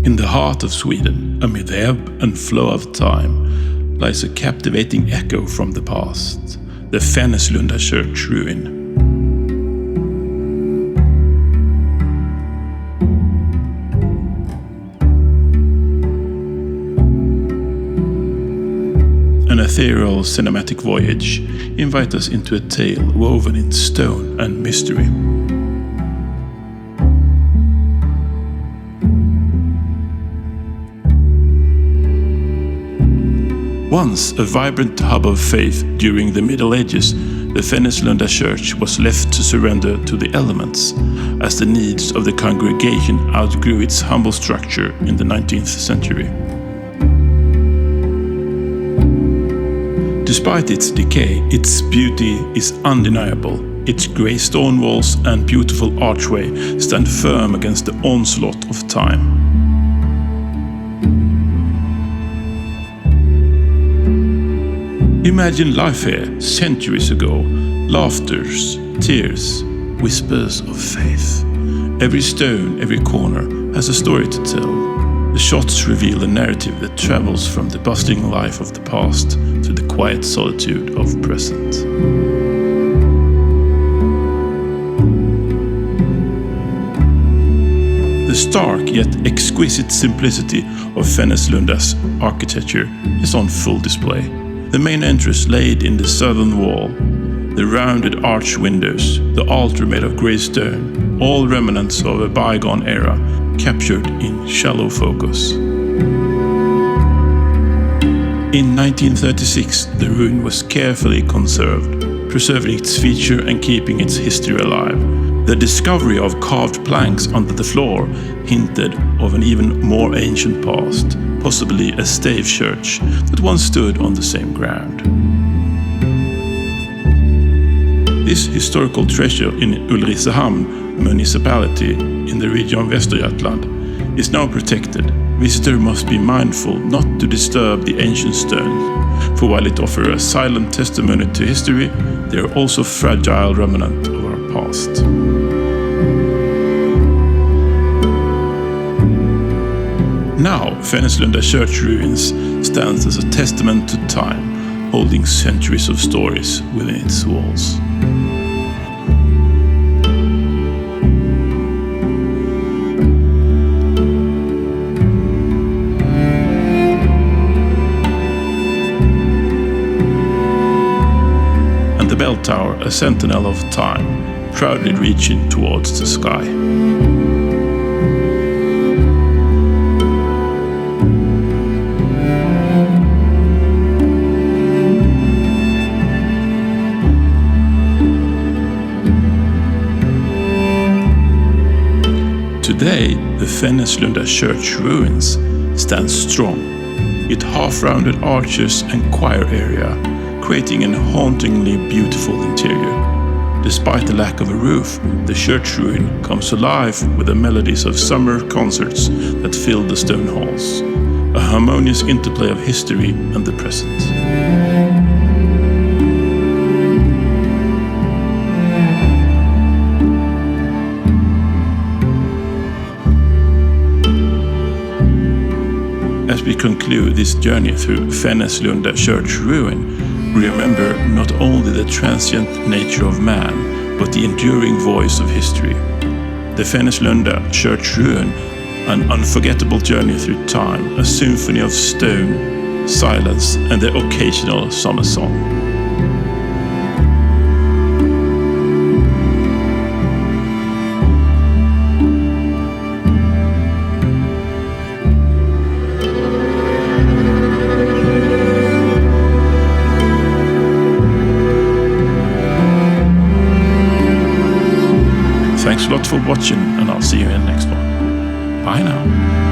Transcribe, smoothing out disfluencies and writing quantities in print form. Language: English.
In the heart of Sweden, amid the ebb and flow of time, lies a captivating echo from the past, the Fänneslunda Church Ruin. An ethereal cinematic voyage invites us into a tale woven in stone and mystery. Once a vibrant hub of faith during the Middle Ages, the Fänneslunda Church was left to surrender to the elements as the needs of the congregation outgrew its humble structure in the 19th century. Despite its decay, its beauty is undeniable. Its grey stone walls and beautiful archway stand firm against the onslaught of time. Imagine life here centuries ago, laughters, tears, whispers of faith. Every stone, every corner has a story to tell. The shots reveal a narrative that travels from the bustling life of the past to the quiet solitude of present. The stark yet exquisite simplicity of Fänneslunda's architecture is on full display. The main entrance laid in the southern wall, the rounded arch windows, the altar made of grey stone, all remnants of a bygone era, captured in shallow focus. In 1936, the ruin was carefully conserved, preserving its feature and keeping its history alive. The discovery of carved planks under the floor hinted of an even more ancient past, possibly a stave church that once stood on the same ground. This historical treasure in Ulricehamn municipality in the region of Västergötland is now protected. Visitors must be mindful not to disturb the ancient stones, for while it offers a silent testimony to history, they are also fragile remnant of our past. Now, Fänneslunda Church Ruins stands as a testament to time, holding centuries of stories within its walls. And the bell tower, a sentinel of time, proudly reaching towards the sky. Today, the Fänneslunda Church Ruins stands strong, its half-rounded arches and choir area, creating a hauntingly beautiful interior. Despite the lack of a roof, the church ruin comes alive with the melodies of summer concerts that fill the stone halls, a harmonious interplay of history and the present. As we conclude this journey through Fänneslunda Church Ruin, we remember not only the transient nature of man, but the enduring voice of history. The Fänneslunda Church Ruin, an unforgettable journey through time, a symphony of stone, silence, and the occasional summer song. Thanks a lot for watching, and I'll see you in the next one. Bye now.